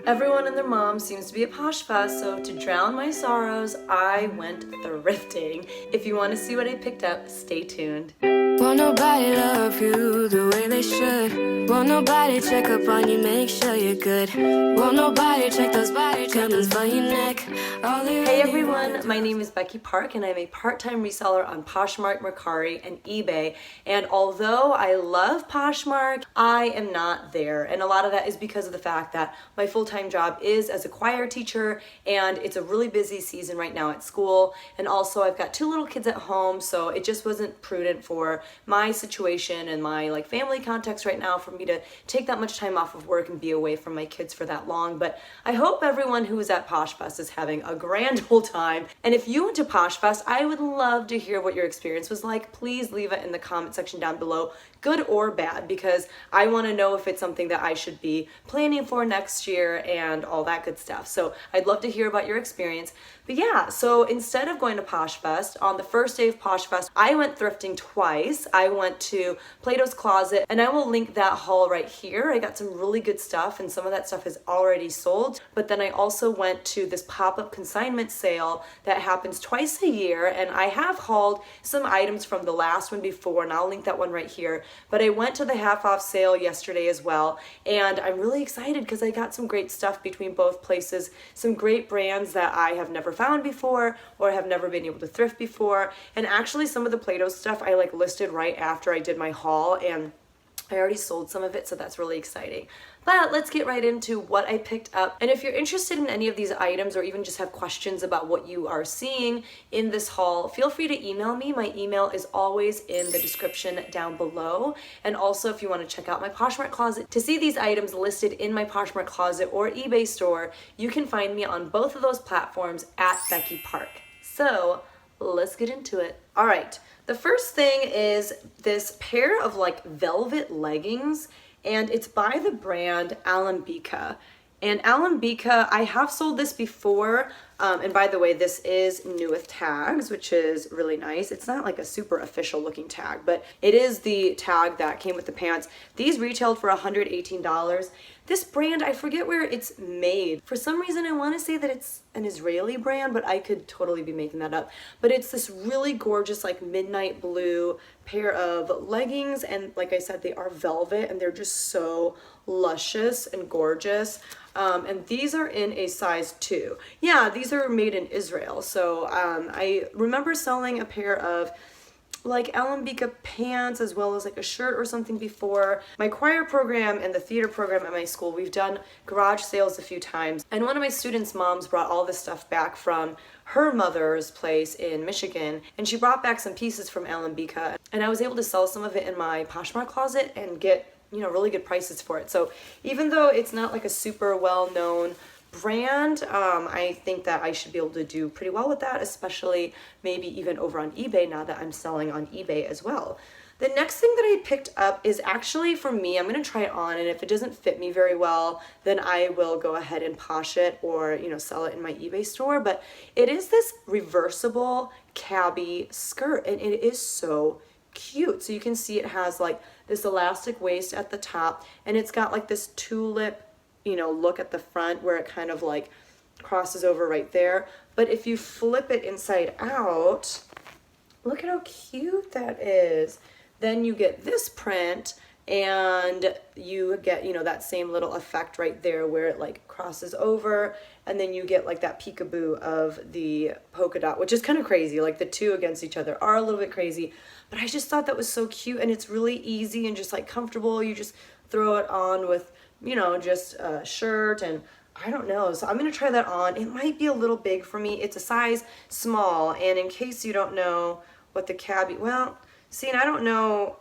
Everyone and their mom seems to be a posh fest, so to drown my sorrows, I went thrifting. If you want to see what I picked up, stay tuned. Won't nobody love you the way they should. Won't nobody check up on you, make sure you're good. Won't nobody check those body treatments for your neck. Hey everyone, my name is Becky Park and I'm a part-time reseller on Poshmark, Mercari, and eBay. And although I love Poshmark, I am not there. And a lot of that is because of the fact that my full-time job is as a choir teacher and it's a really busy season right now at school. And also I've got 2 little kids at home, so it just wasn't prudent for my situation and my family context right now for me to take that much time off of work and be away from my kids for that long. But I hope everyone who is at Posh Fest is having a grand old time. And if you went to Posh Fest, I would love to hear what your experience was like. Please leave it in the comment section down below, good or bad, because I want to know if it's something that I should be planning for next year and all that good stuff. So I'd love to hear about your experience. But yeah, so instead of going to Posh Fest, on the first day of Posh Fest, I went thrifting twice. I went to Plato's Closet, and I will link that haul right here. I got some really good stuff, and some of that stuff is already sold. But then I also went to this pop-up consignment sale that happens twice a year, and I have hauled some items from the last one before, and I'll link that one right here. But I went to the half-off sale yesterday as well, and I'm really excited because I got some great stuff between both places, some great brands that I have never found before or have never been able to thrift before. And actually some of the Play-Doh stuff I listed right after I did my haul, and I already sold some of it, so that's really exciting. But let's get right into what I picked up. And if you're interested in any of these items or even just have questions about what you are seeing in this haul, feel free to email me. My email is always in the description down below. And also if you want to check out my Poshmark closet to see these items listed in my Poshmark closet or eBay store, you can find me on both of those platforms at Becky Park. So let's get into it. All right, the first thing is this pair of velvet leggings, and it's by the brand Alambika. And Alambika, I have sold this before, and by the way, this is new with tags, which is really nice. It's not like a super official looking tag, but it is the tag that came with the pants. These retailed for $118. This brand, I forget where it's made. For some reason, I want to say that it's an Israeli brand, but I could totally be making that up. But it's this really gorgeous midnight blue pair of leggings, and like I said, they are velvet and they're just so luscious and gorgeous. And these are in a size 2. Yeah, these are made in Israel. So I remember selling a pair of Alambika pants as well as a shirt or something before. My choir program and the theater program at my school, we've done garage sales a few times, and one of my students' moms brought all this stuff back from her mother's place in Michigan, and she brought back some pieces from Alambika, and I was able to sell some of it in my Poshmark closet and get really good prices for it. So even though it's not a super well-known brand, I think that I should be able to do pretty well with that, especially maybe even over on eBay now that I'm selling on eBay as well. The next thing that I picked up is actually for me. I'm going to try it on, and if it doesn't fit me very well, then I will go ahead and posh it or sell it in my eBay store. But it is this reversible cabbie skirt, and it is so cute. So you can see it has this elastic waist at the top, and it's got this tulip look at the front where it kind of crosses over right there. But if you flip it inside out, look at how cute that is. Then you get this print, and you get that same little effect right there where it crosses over, and then you get that peekaboo of the polka dot, which is kind of crazy. The two against each other are a little bit crazy, but I just thought that was so cute, and it's really easy and just comfortable. You just throw it on with just a shirt, and I don't know. So I'm going to try that on. It might be a little big for me. It's a size small, and in case you don't know what the cabbie, well, see, and I don't know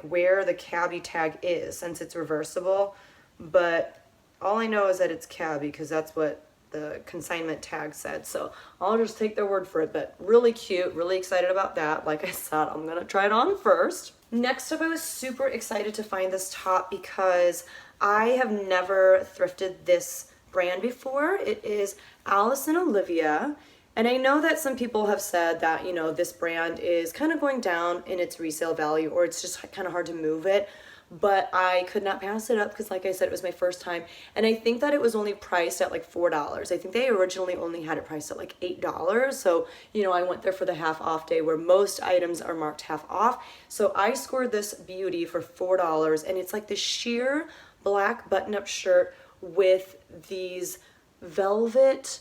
where the cabbie tag is since it's reversible, but all I know is that it's cabbie because that's what the consignment tag said. So I'll just take their word for it, but really cute, really excited about that. Like I said, I'm going to try it on first. Next up, I was super excited to find this top because I have never thrifted this brand before. It is Alice and Olivia. And I know that some people have said that, this brand is kind of going down in its resale value, or it's just kind of hard to move it. but I could not pass it up because, like I said, it was my first time. And I think that it was only priced at like $4. I think they originally only had it priced at like $8. So, you know, I went there for the half off day where most items are marked half off. So I scored this beauty for $4, and it's like the sheer black button-up shirt with these velvet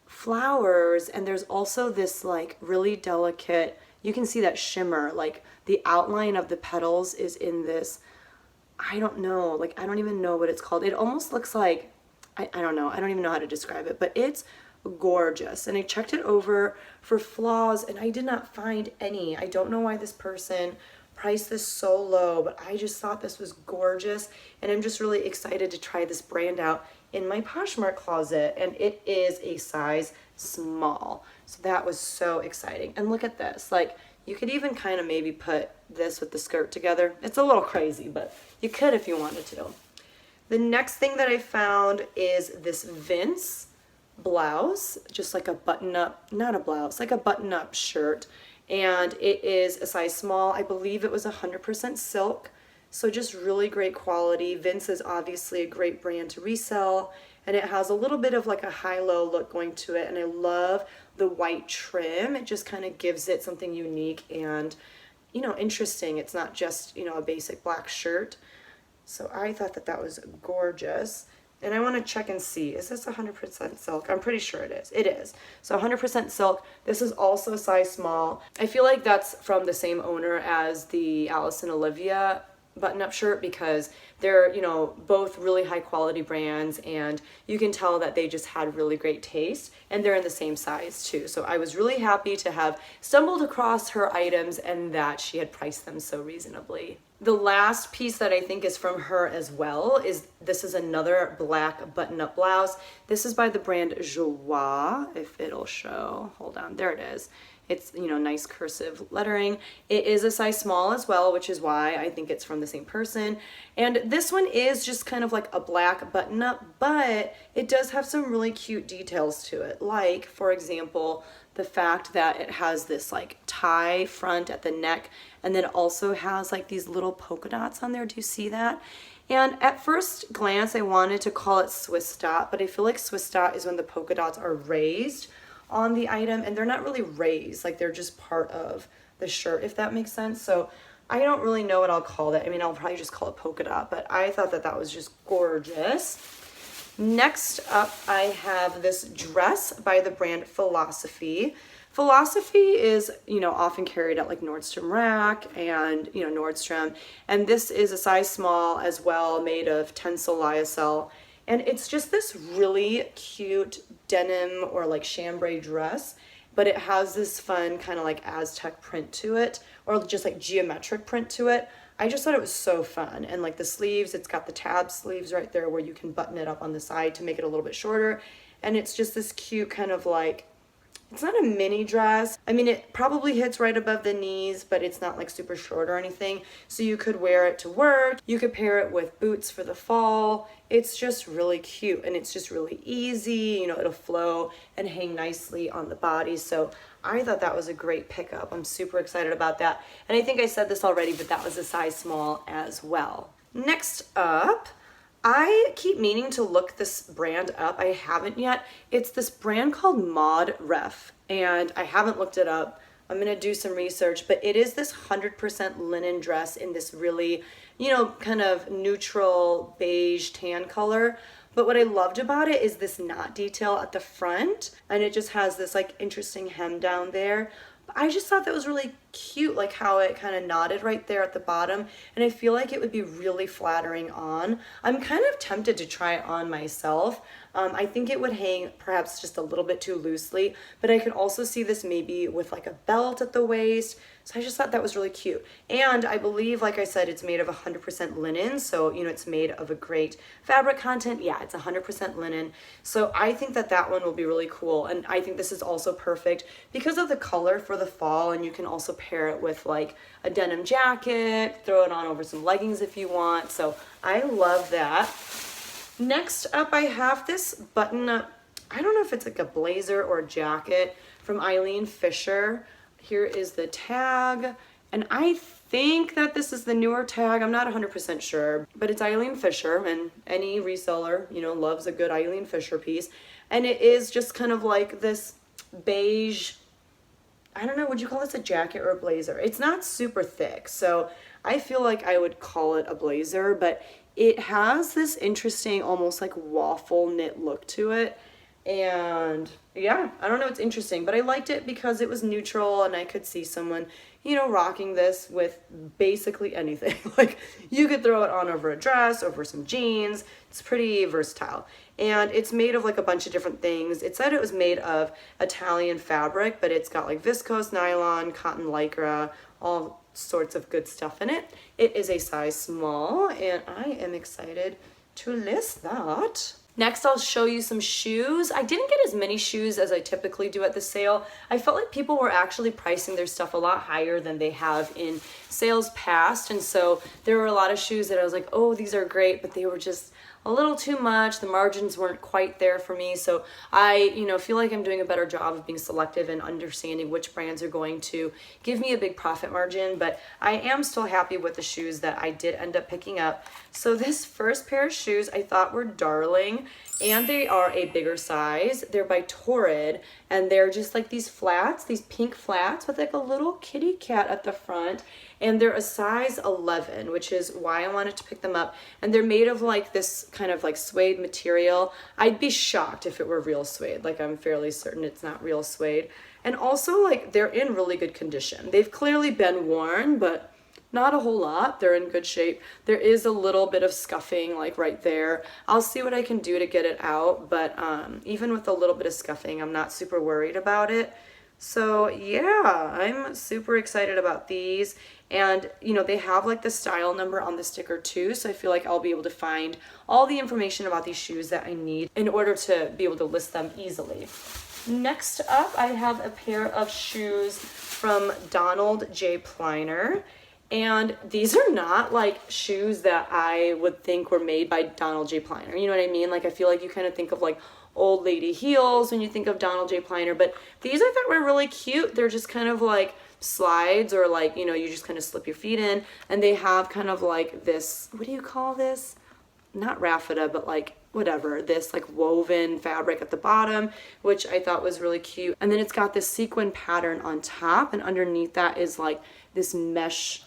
flowers, and there's also this like really delicate, you can see that shimmer, like the outline of the petals is in this, I don't know, like I don't even know what it's called. It almost looks like, I don't know, I don't even know how to describe it, but it's gorgeous. And I checked it over for flaws and I did not find any. I don't know why this person priced this so low, but I just thought this was gorgeous, and I'm just really excited to try this brand out in my Poshmark closet, and it is a size small. So that was so exciting. And look at this, like you could even kind of maybe put this with the skirt together. It's a little crazy, but you could if you wanted to. The next thing that I found is this Vince blouse, just like a button-up, not a blouse, like a button-up shirt. And it is a size small. I believe it was 100% silk. So just really great quality. Vince is obviously a great brand to resell, and it has a little bit of like a high-low look going to it, and I love the white trim. It just kind of gives it something unique and, you know, interesting. It's not just, you know, a basic black shirt. So I thought that that was gorgeous. And I want to check and see, is this 100% silk? I'm pretty sure it is. It is. So 100% silk. This is also size small. I feel like that's from the same owner as the Alice and Olivia button-up shirt, because they're, you know, both really high quality brands, and you can tell that they just had really great taste, and they're in the same size too. So I was really happy to have stumbled across her items and that she had priced them so reasonably. The last piece that I think is from her as well is, this is another black button-up blouse. This is by the brand Joie, if it'll show. Hold on, there it is. It's, you know, nice cursive lettering. It is a size small as well, which is why I think it's from the same person. And this one is just kind of like a black button-up, but it does have some really cute details to it. Like, for example, the fact that it has this like tie front at the neck, and then also has like these little polka dots on there. Do you see that? And at first glance, I wanted to call it Swiss dot, but I feel like Swiss dot is when the polka dots are raised on the item, and they're not really raised, like they're just part of the shirt, if that makes sense. So I don't really know what I'll call that. I mean, I'll probably just call it polka dot, but I thought that that was just gorgeous. Next up, I have this dress by the brand Philosophy. Philosophy is, you know, often carried at like Nordstrom Rack and, you know, Nordstrom. And this is a size small as well, made of Tencel lyocell. And it's just this really cute denim or like chambray dress, but it has this fun kind of like Aztec print to it, or just like geometric print to it. I just thought it was so fun. And like the sleeves, it's got the tab sleeves right there where you can button it up on the side to make it a little bit shorter. And it's just this cute kind of like, it's not a mini dress. I mean, it probably hits right above the knees, but it's not like super short or anything. So you could wear it to work. You could pair it with boots for the fall. It's just really cute, and it's just really easy. You know, it'll flow and hang nicely on the body. So I thought that was a great pickup. I'm super excited about that. And I think I said this already, but that was a size small as well. Next up, I keep meaning to look this brand up. I haven't yet. It's this brand called Mod Ref, and I haven't looked it up. I'm going to do some research, but it is this 100% linen dress in this really, you know, kind of neutral beige tan color. But what I loved about it is this knot detail at the front, and it just has this like interesting hem down there. I just thought that was really cute, like how it kind of knotted right there at the bottom, and I feel like it would be really flattering on. I'm kind of tempted to try it on myself. I think it would hang perhaps just a little bit too loosely, but I could also see this maybe with like a belt at the waist. So I just thought that was really cute. And I believe, like I said, it's made of 100% linen. So, you know, it's made of a great fabric content. Yeah, it's 100% linen. So I think that that one will be really cool. And I think this is also perfect because of the color for the fall. And you can also pair it with like a denim jacket, throw it on over some leggings if you want. So I love that. Next up, I have this button-up, I don't know if it's like a blazer or a jacket from Eileen Fisher. Here is the tag, and I think that this is the newer tag. I'm not 100% sure, but it's Eileen Fisher, and any reseller, you know, loves a good Eileen Fisher piece. And it is just kind of like this beige, I don't know, would you call this a jacket or a blazer? It's not super thick, so I feel like I would call it a blazer, but it has this interesting, almost like waffle knit look to it. And yeah, I don't know, it's interesting, but I liked it because it was neutral and I could see someone, you know, rocking this with basically anything. Like, you could throw it on over a dress, over some jeans. It's pretty versatile. And it's made of like a bunch of different things. It said it was made of Italian fabric, but it's got like viscose, nylon, cotton lycra, all sorts of good stuff in it. It is a size small, and I am excited to list that. Next, I'll show you some shoes. I didn't get as many shoes as I typically do at the sale. I felt like people were actually pricing their stuff a lot higher than they have in sales past. And so there were a lot of shoes that I was like, oh, these are great, but they were just a little too much. The margins weren't quite there for me. So I, you know, feel like I'm doing a better job of being selective and understanding which brands are going to give me a big profit margin. But I am still happy with the shoes that I did end up picking up. So this first pair of shoes I thought were darling, and they are a bigger size. They're by Torrid, and they're just like these flats, these pink flats with like a little kitty cat at the front. And they're a size 11, which is why I wanted to pick them up. And they're made of like this kind of like suede material. I'd be shocked if it were real suede. Like, I'm fairly certain it's not real suede. And also, like, they're in really good condition. They've clearly been worn, but not a whole lot. They're in good shape. There is a little bit of scuffing like right there. I'll see what I can do to get it out, but even with a little bit of scuffing, I'm not super worried about it. So yeah, I'm super excited about these. And, you know, they have like the style number on the sticker too, so I feel like I'll be able to find all the information about these shoes that I need in order to be able to list them easily. Next up, I have a pair of shoes from Donald J. Pliner. And these are not like shoes that I would think were made by Donald J. Pliner. You know what I mean? Like, I feel like you kind of think of like old lady heels when you think of Donald J. Pliner, but these I thought were really cute. They're just kind of like slides, or like, you know, you just kind of slip your feet in, and they have kind of like this, what do you call this? Not raffia, but like whatever, this like woven fabric at the bottom, which I thought was really cute. And then it's got this sequin pattern on top, and underneath that is like this mesh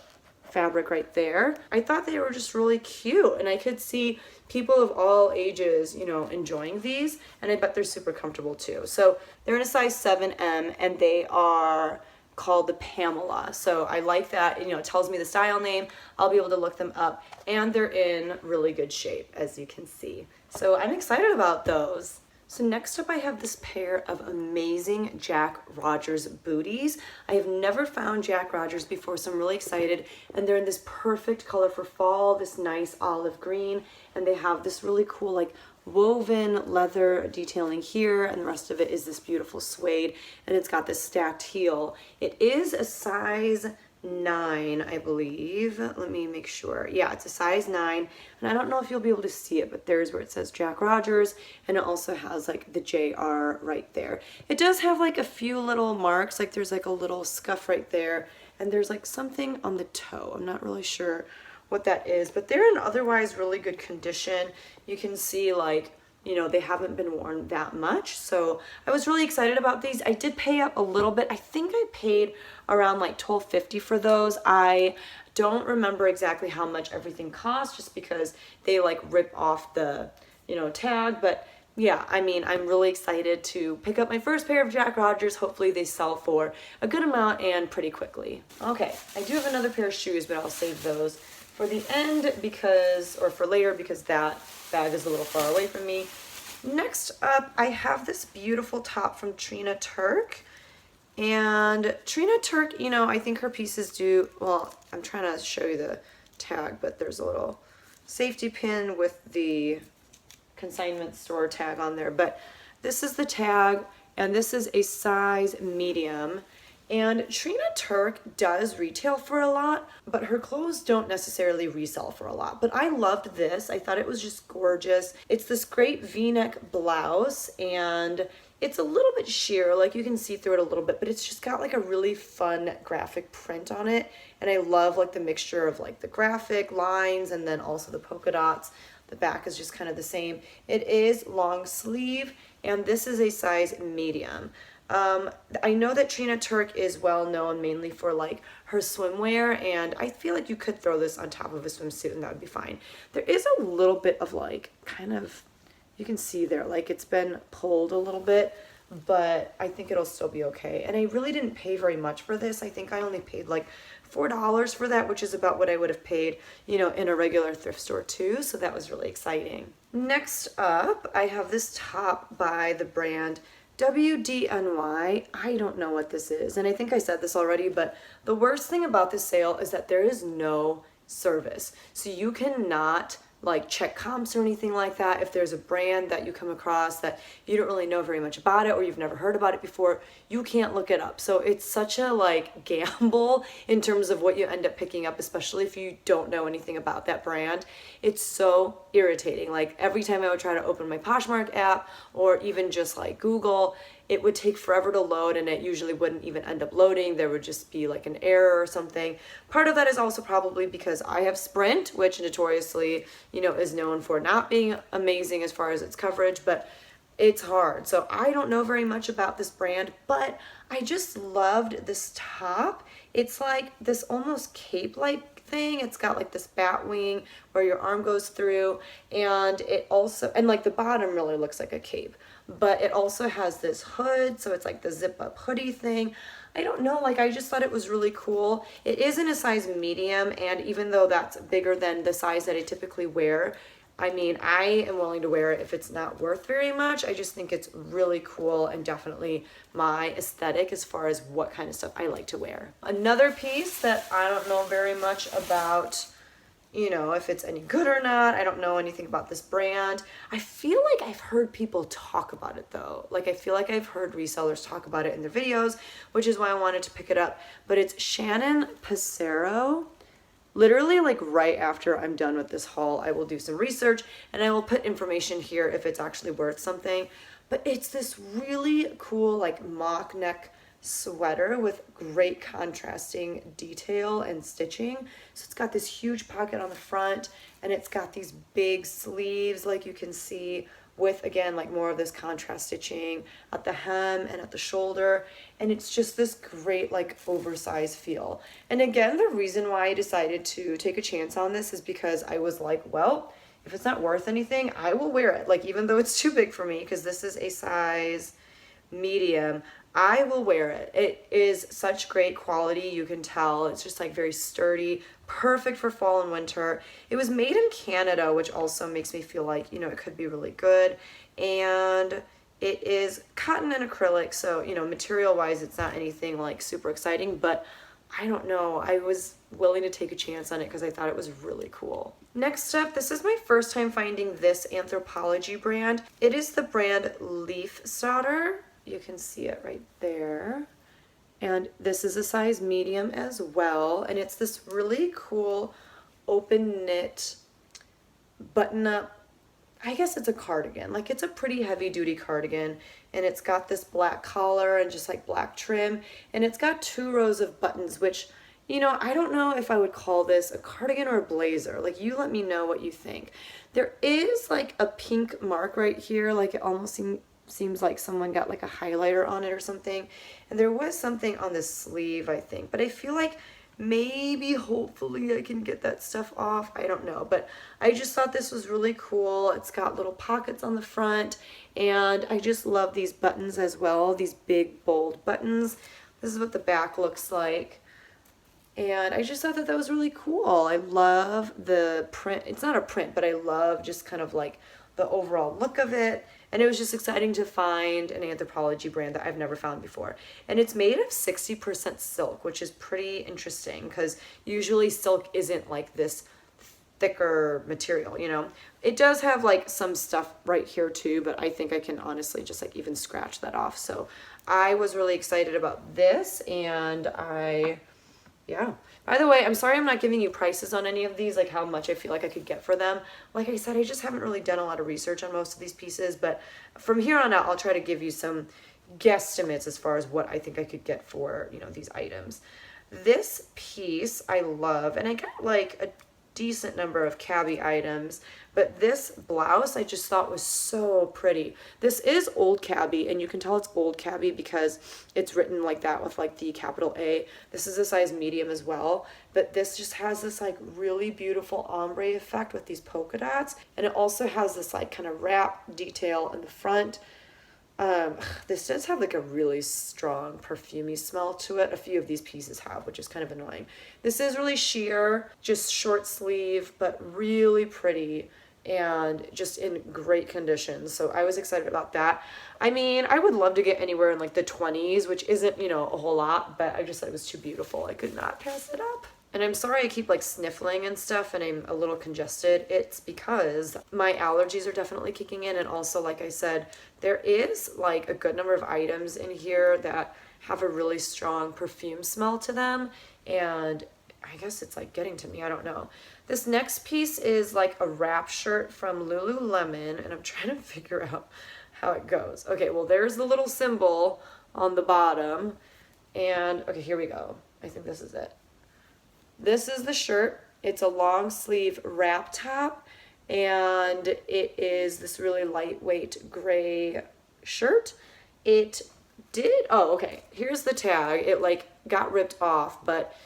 fabric right there. I thought they were just really cute, and I could see people of all ages, you know, enjoying these, and I bet they're super comfortable too. So they're in a size 7M, and they are called the Pamela. So I like that, you know, it tells me the style name. I'll be able to look them up, and they're in really good shape, as you can see. So I'm excited about those. So next up, I have this pair of amazing Jack Rogers booties. I have never found Jack Rogers before, so I'm really excited. And they're in this perfect color for fall, this nice olive green. And they have this really cool like woven leather detailing here, and the rest of it is this beautiful suede. And it's got this stacked heel. It is a size 9, I believe. Let me make sure. Yeah, it's a size 9, and I don't know if you'll be able to see it, but there's where it says Jack Rogers, and it also has like the JR right there. It does have like a few little marks, like there's like a little scuff right there, and there's like something on the toe. I'm not really sure what that is, but they're in otherwise really good condition. You can see like, you know, they haven't been worn that much. So I was really excited about these. I did pay up a little bit. I think I paid around like $12.50 for those. I don't remember exactly how much everything cost, just because they like rip off the, you know, tag. But yeah, I mean, I'm really excited to pick up my first pair of Jack Rogers. Hopefully they sell for a good amount and pretty quickly. Okay, I do have another pair of shoes, but I'll save those for the end because, or for later, because that bag is a little far away from me. Next up, I have this beautiful top from Trina Turk. And Trina Turk, you know, I think her pieces do, well, I'm trying to show you the tag, but there's a little safety pin with the consignment store tag on there. But this is the tag, and this is a size medium. And Trina Turk does retail for a lot, but her clothes don't necessarily resell for a lot. But I loved this. I thought it was just gorgeous. It's this great V-neck blouse, and it's a little bit sheer, like you can see through it a little bit, but it's just got like a really fun graphic print on it. And I love like the mixture of like the graphic lines and then also the polka dots. The back is just kind of the same. It is long sleeve, and this is a size medium. I know that Trina Turk is well known mainly for like her swimwear, and I feel like you could throw this on top of a swimsuit and that would be fine. There is a little bit of like kind of, you can see there, like it's been pulled a little bit, but I think it'll still be okay. And I really didn't pay very much for this. I think I only paid like $4 for that, which is about what I would have paid, you know, in a regular thrift store too. So that was really exciting. Next up, I have this top by the brand WDNY. I don't know what this is, and I think I said this already, but the worst thing about this sale is that there is no service. So you cannot like check comps or anything like that. If there's a brand that you come across that you don't really know very much about it, or you've never heard about it before, you can't look it up. So it's such a like gamble in terms of what you end up picking up, especially if you don't know anything about that brand. It's so irritating. Like every time I would try to open my Poshmark app or even just like Google, it would take forever to load, and it usually wouldn't even end up loading. There would just be like an error or something. Part of that is also probably because I have Sprint, which notoriously, you know, is known for not being amazing as far as its coverage, but it's hard. So I don't know very much about this brand, but I just loved this top. It's like this almost cape-like thing. It's got like this bat wing where your arm goes through, and it also, and like the bottom really looks like a cape, but it also has this hood, so it's like the zip up hoodie thing. I don't know, like I just thought it was really cool. It is in a size medium, and even though that's bigger than the size that I typically wear, I mean, I am willing to wear it if it's not worth very much. I just think it's really cool and definitely my aesthetic as far as what kind of stuff I like to wear. Another piece that I don't know very much about, you know, if it's any good or not. I don't know anything about this brand. I feel like I've heard people talk about it though. Like I feel like I've heard resellers talk about it in their videos, which is why I wanted to pick it up. But it's Shannon Passero. Literally like right after I'm done with this haul, I will do some research and I will put information here if it's actually worth something. But it's this really cool like mock neck sweater with great contrasting detail and stitching. So it's got this huge pocket on the front, and it's got these big sleeves like you can see, with again like more of this contrast stitching at the hem and at the shoulder, and it's just this great like oversized feel. And again, the reason why I decided to take a chance on this is because I was like, well, if it's not worth anything, I will wear it, like even though it's too big for me, because this is a size medium, I will wear it. It is such great quality, you can tell. It's just like very sturdy, perfect for fall and winter. It was made in Canada, which also makes me feel like, you know, it could be really good. And it is cotton and acrylic, so, you know, material wise, it's not anything like super exciting, but I don't know, I was willing to take a chance on it because I thought it was really cool. Next up, this is my first time finding this Anthropologie brand. It is the brand Leaf Starter. You can see it right there. And this is a size medium as well. And it's this really cool open knit button up, I guess it's a cardigan. Like it's a pretty heavy duty cardigan. And it's got this black collar and just like black trim. And it's got 2 rows of buttons, which, you know, I don't know if I would call this a cardigan or a blazer. Like you let me know what you think. There is like a pink mark right here. Like it almost seems like someone got like a highlighter on it or something, and there was something on the sleeve, I think, but I feel like maybe hopefully I can get that stuff off. I don't know, but I just thought this was really cool. It's got little pockets on the front, and I just love these buttons as well, these big bold buttons. This is what the back looks like, and I just thought that that was really cool. I love the print. It's not a print, but I love just kind of like the overall look of it. And it was just exciting to find an Anthropologie brand that I've never found before. And it's made of 60% silk, which is pretty interesting because usually silk isn't like this thicker material, you know. It does have like some stuff right here too, but I think I can honestly just like even scratch that off. So I was really excited about this, and yeah. By the way, I'm sorry I'm not giving you prices on any of these, like how much I feel like I could get for them. Like I said, I just haven't really done a lot of research on most of these pieces, but from here on out, I'll try to give you some guesstimates as far as what I think I could get for, you know, these items. This piece I love, and I got like a decent number of Cabbie items, but this blouse I just thought was so pretty. This is old Cabbie, and you can tell it's old Cabbie because it's written like that with like the capital A. This is a size medium as well, but this just has this like really beautiful ombre effect with these polka dots, and it also has this like kind of wrap detail in the front. This does have like a really strong perfumey smell to it. A few of these pieces have, which is kind of annoying. This is really sheer, just short sleeve, but really pretty and just in great condition. So I was excited about that. I mean, I would love to get anywhere in like the 20s, which isn't, you know, a whole lot, but I just thought it was too beautiful. I could not pass it up. And I'm sorry I keep like sniffling and stuff and I'm a little congested. It's because my allergies are definitely kicking in. And also, like I said, there is like a good number of items in here that have a really strong perfume smell to them. And I guess it's like getting to me. I don't know. This next piece is like a wrap shirt from Lululemon. And I'm trying to figure out how it goes. Okay, well, there's the little symbol on the bottom. And okay, here we go. I think this is it. This is the shirt. It's a long sleeve wrap top, and it is this really lightweight gray shirt. It did, oh, okay, here's the tag. It like got ripped off, but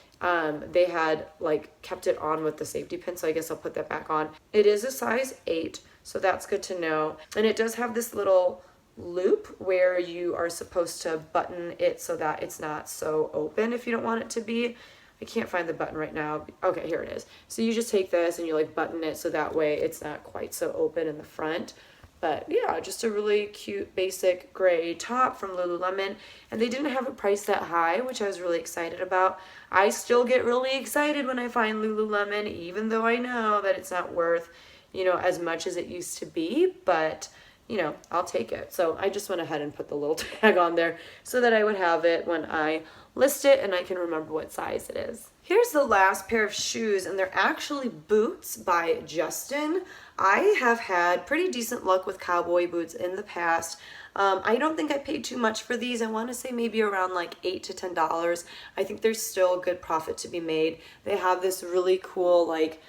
they had like kept it on with the safety pin, so I guess I'll put that back on. It is a size 8, so that's good to know. And it does have this little loop where you are supposed to button it so that it's not so open if you don't want it to be. I can't find the button right now. Okay, here it is. So you just take this and you like button it so that way it's not quite so open in the front. But yeah, just a really cute basic gray top from Lululemon. And they didn't have a price that high, which I was really excited about. I still get really excited when I find Lululemon, even though I know that it's not worth, you know, as much as it used to be. But you know, I'll take it. So I just went ahead and put the little tag on there so that I would have it when I list it and I can remember what size it is. Here's the last pair of shoes, and they're actually boots by Justin. I have had pretty decent luck with cowboy boots in the past. I don't think I paid too much for these. I want to say maybe around like $8 to $10. I think there's still a good profit to be made. They have this really cool like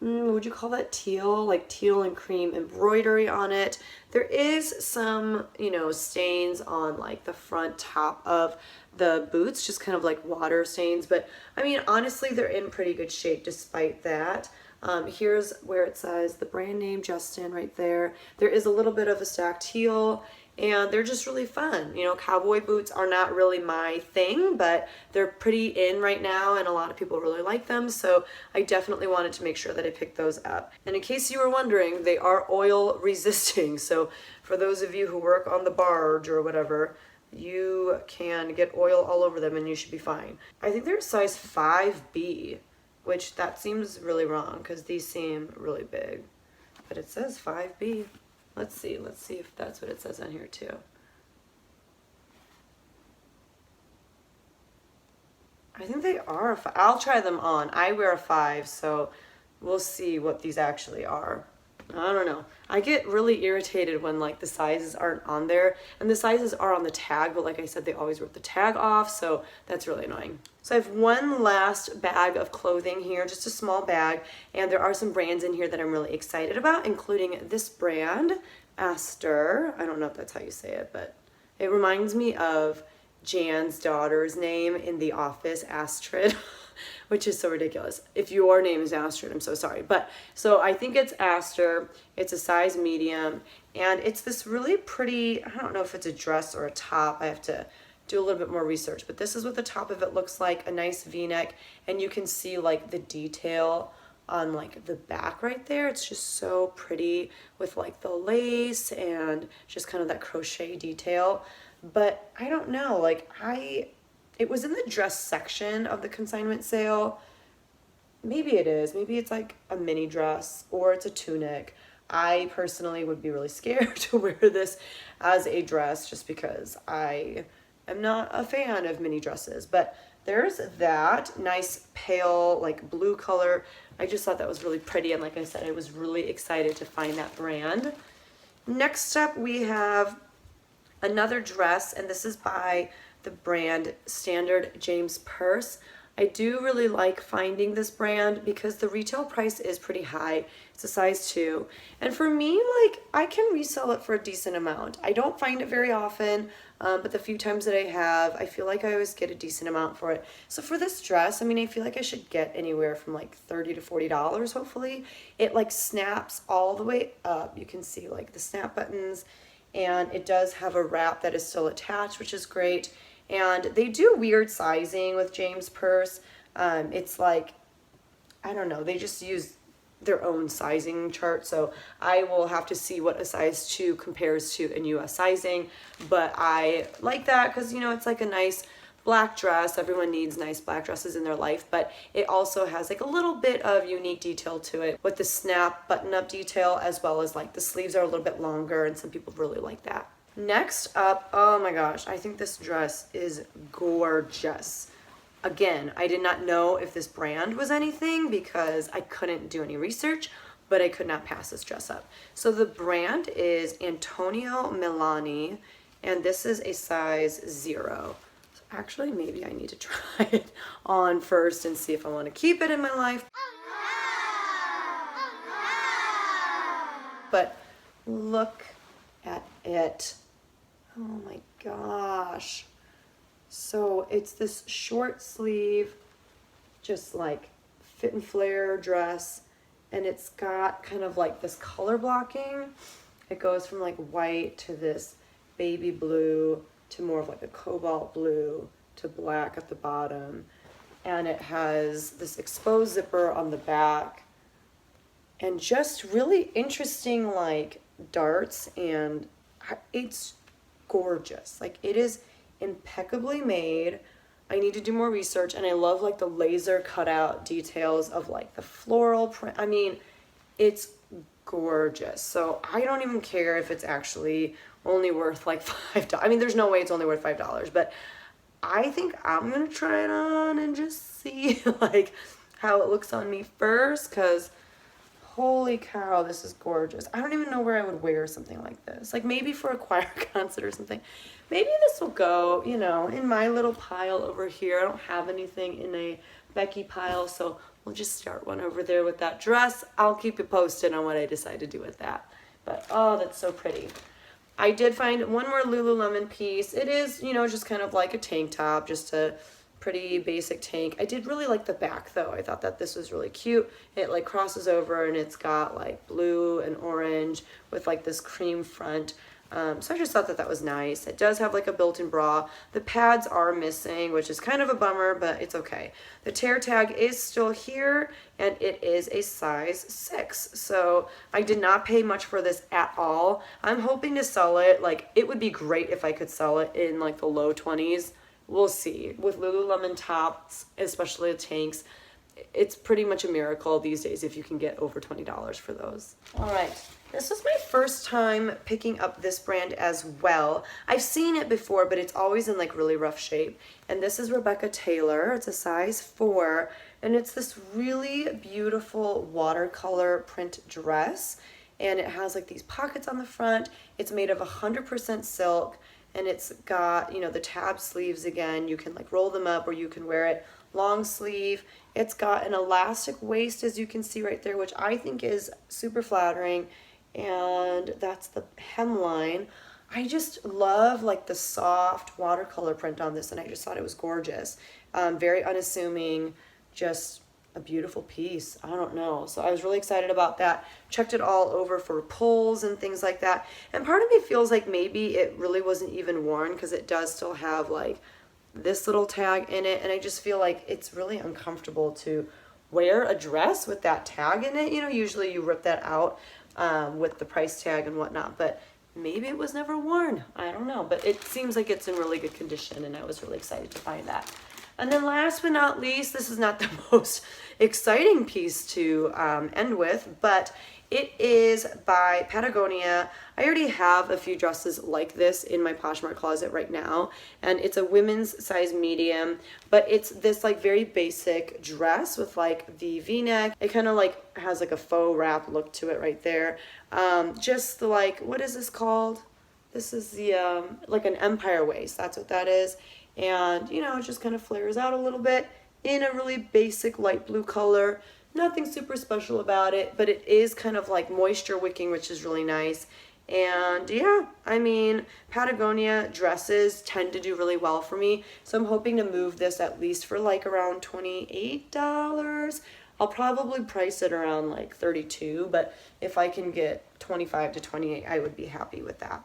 would you call that teal? Like teal and cream embroidery on it. There is some, you know, stains on like the front top of the boots, just kind of like water stains. But I mean, honestly, they're in pretty good shape despite that. Here's where it says the brand name Justin right there. There is a little bit of a stacked heel, and they're just really fun. You know, cowboy boots are not really my thing, but they're pretty in right now and a lot of people really like them. So I definitely wanted to make sure that I picked those up. And in case you were wondering, they are oil resisting. So for those of you who work on the barge or whatever, you can get oil all over them and you should be fine. I think they're size 5B, which that seems really wrong because these seem really big, but it says 5B. Let's see if that's what it says on here too. I think they are a 5. I'll try them on. I wear a 5, so we'll see what these actually are. I don't know. I get really irritated when like the sizes aren't on there, and the sizes are on the tag, but like I said, they always rip the tag off, so that's really annoying. So I have one last bag of clothing here, just a small bag, and there are some brands in here that I'm really excited about, including this brand, Aster. I don't know if that's how you say it, but it reminds me of Jan's daughter's name in The Office, Astrid. Which is so ridiculous. If your name is Astrid, I'm so sorry. But so I think it's Aster. It's a size medium, and it's this really pretty, I don't know if it's a dress or a top. I have to do a little bit more research, but this is what the top of it looks like, a nice V-neck, and you can see like the detail on like the back right there. It's just so pretty with like the lace and just kind of that crochet detail. But I don't know, like it was in the dress section of the consignment sale, maybe it is. Maybe it's like a mini dress or it's a tunic. I personally would be really scared to wear this as a dress just because I am not a fan of mini dresses. But there's that nice pale like blue color. I just thought that was really pretty, and like I said, I was really excited to find that brand. Next up we have another dress, and this is by the brand Standard James Purse. I do really like finding this brand because the retail price is pretty high. It's a size 2. And for me, like, I can resell it for a decent amount. I don't find it very often, but the few times that I have, I feel like I always get a decent amount for it. So for this dress, I mean, I feel like I should get anywhere from like $30 to $40, hopefully. It like snaps all the way up. You can see like the snap buttons, and it does have a wrap that is still attached, which is great. And they do weird sizing with James Purse. It's like, I don't know, they just use their own sizing chart. So I will have to see what a size 2 compares to in US sizing. But I like that because, you know, it's like a nice black dress. Everyone needs nice black dresses in their life. But it also has like a little bit of unique detail to it with the snap button-up detail, as well as like the sleeves are a little bit longer, and some people really like that. Next up, oh my gosh, I think this dress is gorgeous. Again, I did not know if this brand was anything because I couldn't do any research, but I could not pass this dress up. So the brand is Antonio Milani, and this is a size 0. So actually, maybe I need to try it on first and see if I want to keep it in my life. But look at it. Oh my gosh. So it's this short sleeve, just like fit and flare dress, and it's got kind of like this color blocking. It goes from like white to this baby blue to more of like a cobalt blue to black at the bottom. And it has this exposed zipper on the back, and just really interesting like darts, and it's gorgeous. Like, it is impeccably made. I need to do more research, and I love like the laser cutout details of like the floral print. I mean, it's gorgeous. So I don't even care if it's actually only worth like $5. I mean, there's no way it's only worth $5, but I think I'm gonna try it on and just see like how it looks on me first, because holy cow, this is gorgeous. I don't even know where I would wear something like this. Like maybe for a choir concert or something. Maybe this will go, you know, in my little pile over here. I don't have anything in a Becky pile, so we'll just start one over there with that dress. I'll keep you posted on what I decide to do with that. But oh, that's so pretty. I did find one more Lululemon piece. It is, you know, just kind of like a tank top, just a pretty basic tank. I did really like the back though. I thought that this was really cute. It like crosses over, and it's got like blue and orange with like this cream front. So I just thought that that was nice. It does have like a built-in bra. The pads are missing, which is kind of a bummer, but it's okay. The tear tag is still here, and it is a size 6. So I did not pay much for this at all. I'm hoping to sell it. Like, it would be great if I could sell it in like the low 20s. We'll see. With Lululemon tops, especially the tanks, it's pretty much a miracle these days if you can get over $20 for those. All right. This was my first time picking up this brand as well. I've seen it before, but it's always in like really rough shape. And this is Rebecca Taylor. It's a size 4, and it's this really beautiful watercolor print dress. And it has like these pockets on the front. It's made of 100% silk, and it's got, you know, the tab sleeves again. You can like roll them up, or you can wear it long sleeve. It's got an elastic waist, as you can see right there, which I think is super flattering. And that's the hemline. I just love like the soft watercolor print on this, and I just thought it was gorgeous. Very unassuming, just a beautiful piece. I don't know. So I was really excited about that. Checked it all over for pulls and things like that. And part of me feels like maybe it really wasn't even worn, because it does still have like this little tag in it. And I just feel like it's really uncomfortable to wear a dress with that tag in it. You know, usually you rip that out with the price tag and whatnot, but maybe it was never worn. I don't know, but it seems like it's in really good condition, and I was really excited to find that. And then last but not least, this is not the most exciting piece to end with, but it is by Patagonia. I already have a few dresses like this in my Poshmark closet right now, and it's a women's size medium, but it's this like very basic dress with like the v-neck. It kind of like has like a faux wrap look to it right there. Just like, what is this called? This is the like an empire waist. That's what that is. And you know, it just kind of flares out a little bit in a really basic light blue color. Nothing super special about it, but it is kind of like moisture wicking, which is really nice. And yeah, I mean, Patagonia dresses tend to do really well for me, so I'm hoping to move this at least for like around $28. I'll probably price it around like $32, but if I can get $25 to $28, I would be happy with that.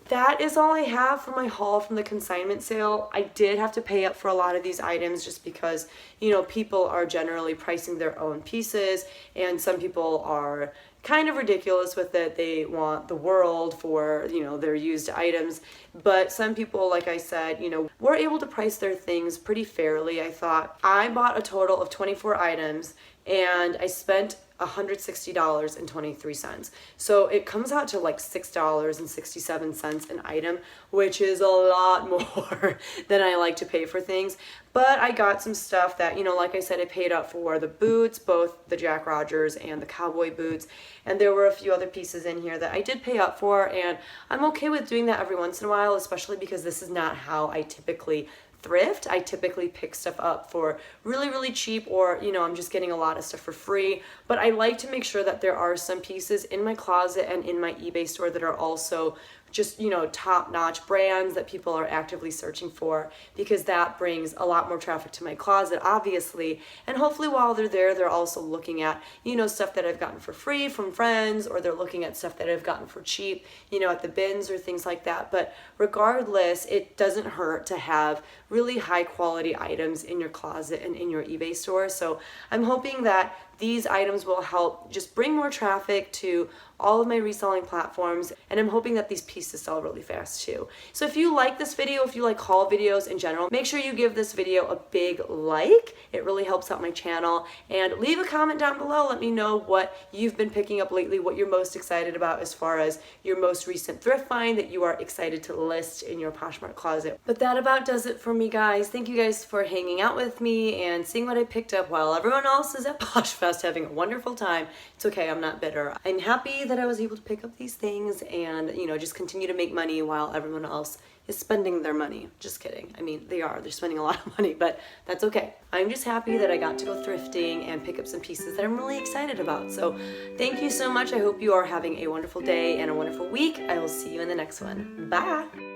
That is all I have for my haul from the consignment sale. I did have to pay up for a lot of these items just because, you know, people are generally pricing their own pieces, and some people are kind of ridiculous with it. They want the world for, you know, their used items. But some people, like I said, you know, were able to price their things pretty fairly. I thought I bought a total of 24 items and I spent $160.23. So it comes out to like $6.67 an item, which is a lot more than I like to pay for things. But I got some stuff that, you know, like I said, I paid up for the boots, both the Jack Rogers and the cowboy boots. And there were a few other pieces in here that I did pay up for, and I'm okay with doing that every once in a while, especially because this is not how I typically thrift. I typically pick stuff up for really, really cheap, or, you know, I'm just getting a lot of stuff for free. But I like to make sure that there are some pieces in my closet and in my eBay store that are also just, you know, top-notch brands that people are actively searching for, because that brings a lot more traffic to my closet, obviously. And hopefully while they're there, they're also looking at, you know, stuff that I've gotten for free from friends, or they're looking at stuff that I've gotten for cheap, you know, at the bins or things like that. But regardless, it doesn't hurt to have really high quality items in your closet and in your eBay store. So I'm hoping that these items will help just bring more traffic to all of my reselling platforms, and I'm hoping that these pieces sell really fast too. So if you like this video, if you like haul videos in general, make sure you give this video a big like. It really helps out my channel. And leave a comment down below. Let me know what you've been picking up lately, what you're most excited about as far as your most recent thrift find that you are excited to list in your Poshmark closet. But that about does it for me, guys. Thank you guys for hanging out with me and seeing what I picked up while everyone else is at Posh Fest having a wonderful time. It's okay, I'm not bitter. I'm happy that I was able to pick up these things and, you know, just continue to make money while everyone else is spending their money. Just kidding. I mean, they're spending a lot of money, but that's okay. I'm just happy that I got to go thrifting and pick up some pieces that I'm really excited about. So thank you so much. I hope you are having a wonderful day and a wonderful week. I will see you in the next one. Bye.